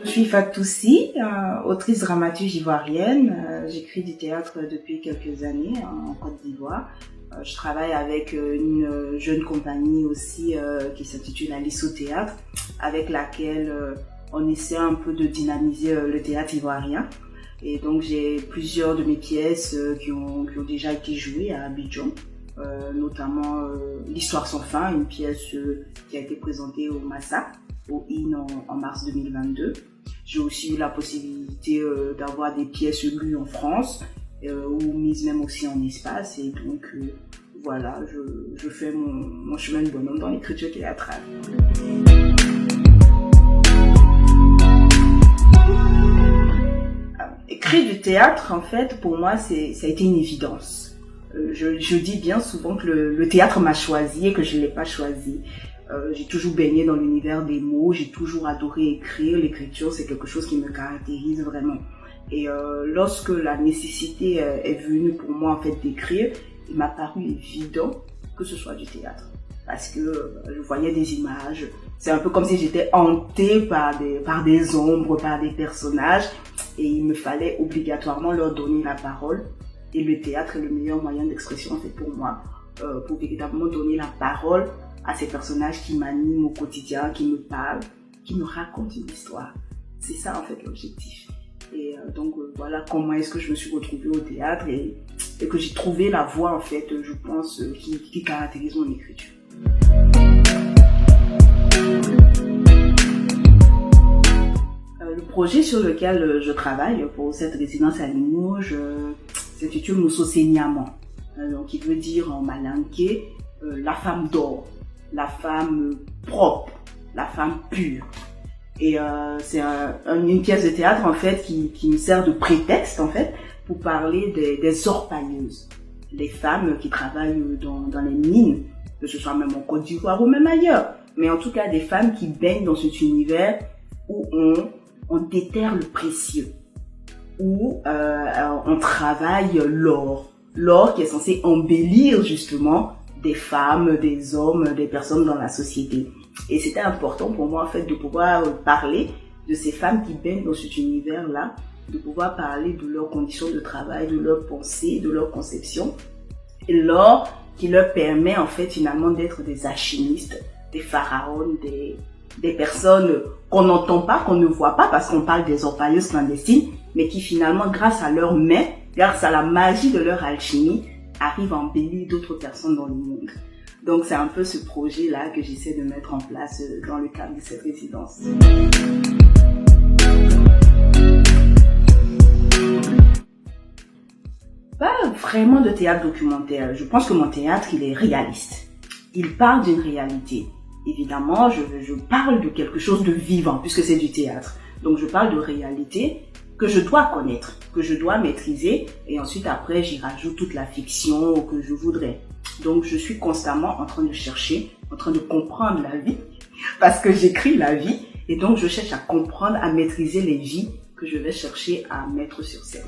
Je suis Fatoussi, autrice dramaturge ivoirienne. J'écris du théâtre depuis quelques années en Côte d'Ivoire. Je travaille avec une jeune compagnie aussi qui s'intitule Alice au théâtre, avec laquelle on essaie un peu de dynamiser le théâtre ivoirien. Et donc j'ai plusieurs de mes pièces qui ont déjà été jouées à Abidjan, notamment L'Histoire sans fin, une pièce qui a été présentée au Massa, au IN en mars 2022. J'ai aussi eu la possibilité d'avoir des pièces lues en France ou mises même aussi en espace. Et donc voilà, je fais mon chemin de bonhomme dans l'écriture théâtrale. Écrire du théâtre, en fait, pour moi, ça a été une évidence. Je dis bien souvent que le théâtre m'a choisi et que je ne l'ai pas choisi. J'ai toujours baigné dans l'univers des mots, j'ai toujours adoré écrire. L'écriture, c'est quelque chose qui me caractérise vraiment. Et lorsque la nécessité est venue pour moi, en fait, d'écrire, il m'a paru évident que ce soit du théâtre. Parce que je voyais des images. C'est un peu comme si j'étais hantée par des ombres, par des personnages. Et il me fallait obligatoirement leur donner la parole. Et le théâtre est le meilleur moyen d'expression, en fait, pour moi. Pour véritablement donner la parole à ces personnages qui m'animent au quotidien, qui me parlent, qui me racontent une histoire. C'est ça, en fait, l'objectif. Et donc, voilà comment est-ce que je me suis retrouvée au théâtre et que j'ai trouvé la voie, en fait, je pense, qui caractérise mon écriture. Le projet sur lequel je travaille pour cette résidence à Limoges s'intitule Mosso Seignement, donc qui veut dire en malinké la femme d'or, la femme propre, la femme pure. Et c'est une pièce de théâtre en fait qui me sert de prétexte en fait pour parler des orpailleuses, les femmes qui travaillent dans les mines, que ce soit même en Côte d'Ivoire ou même ailleurs, mais en tout cas des femmes qui baignent dans cet univers où on déterre le précieux, où on travaille l'or qui est censé embellir justement des femmes, des hommes, des personnes dans la société. Et c'était important pour moi en fait de pouvoir parler de ces femmes qui baignent dans cet univers-là, de pouvoir parler de leurs conditions de travail, de leurs pensées, de leurs conceptions. Et l'or qui leur permet en fait finalement d'être des alchimistes, des pharaons, des personnes qu'on n'entend pas, qu'on ne voit pas parce qu'on parle des orpailleuses clandestines, mais qui finalement grâce à leurs mains, grâce à la magie de leur alchimie, arrivent à embellir d'autres personnes dans le monde. Donc c'est un peu ce projet-là que j'essaie de mettre en place dans le cadre de cette résidence. Pas vraiment de théâtre documentaire. Je pense que mon théâtre, il est réaliste. Il parle d'une réalité. Évidemment, je parle de quelque chose de vivant puisque c'est du théâtre. Donc je parle de réalité que je dois connaître, que je dois maîtriser et ensuite après j'y rajoute toute la fiction que je voudrais. Donc je suis constamment en train de chercher, en train de comprendre la vie parce que j'écris la vie et donc je cherche à comprendre, à maîtriser les vies que je vais chercher à mettre sur scène.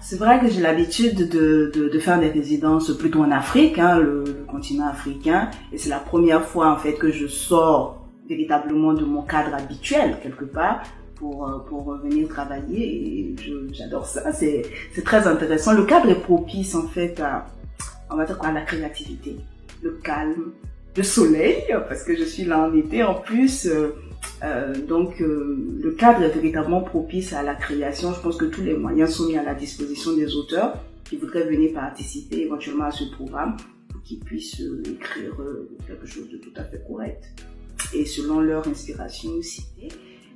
C'est vrai que j'ai l'habitude de faire des résidences plutôt en Afrique, le continent africain, et c'est la première fois en fait que je sors véritablement de mon cadre habituel quelque part pour venir travailler et j'adore ça, c'est très intéressant. Le cadre est propice en fait à la créativité, le calme, le soleil parce que je suis là en été en plus. Donc le cadre est véritablement propice à la création. Je pense que tous les moyens sont mis à la disposition des auteurs qui voudraient venir participer éventuellement à ce programme pour qu'ils puissent écrire quelque chose de tout à fait correct et selon leur inspiration aussi.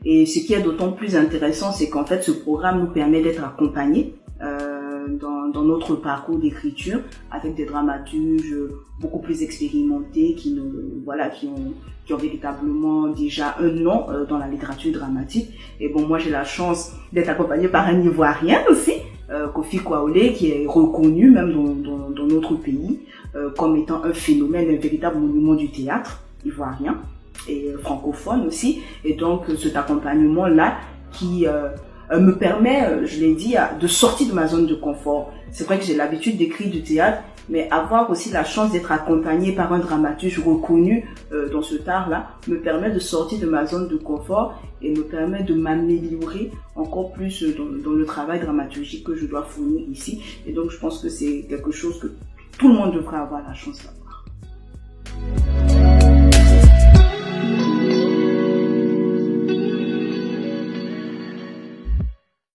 Et ce qui est d'autant plus intéressant, c'est qu'en fait ce programme nous permet d'être accompagnés dans notre parcours d'écriture avec des dramaturges beaucoup plus expérimentés qui ont véritablement déjà un nom dans la littérature dramatique. Et bon, moi j'ai la chance d'être accompagnée par un Ivoirien aussi, Kofi Kwaolé, qui est reconnu même dans notre pays comme étant un phénomène, un véritable monument du théâtre ivoirien et francophone aussi. Et donc cet accompagnement-là qui me permet, je l'ai dit, de sortir de ma zone de confort. C'est vrai que j'ai l'habitude d'écrire du théâtre, Mais avoir aussi la chance d'être accompagné par un dramaturge reconnu dans ce art-là me permet de sortir de ma zone de confort et me permet de m'améliorer encore plus dans le travail dramaturgique que je dois fournir ici. Et donc, je pense que c'est quelque chose que tout le monde devrait avoir la chance là.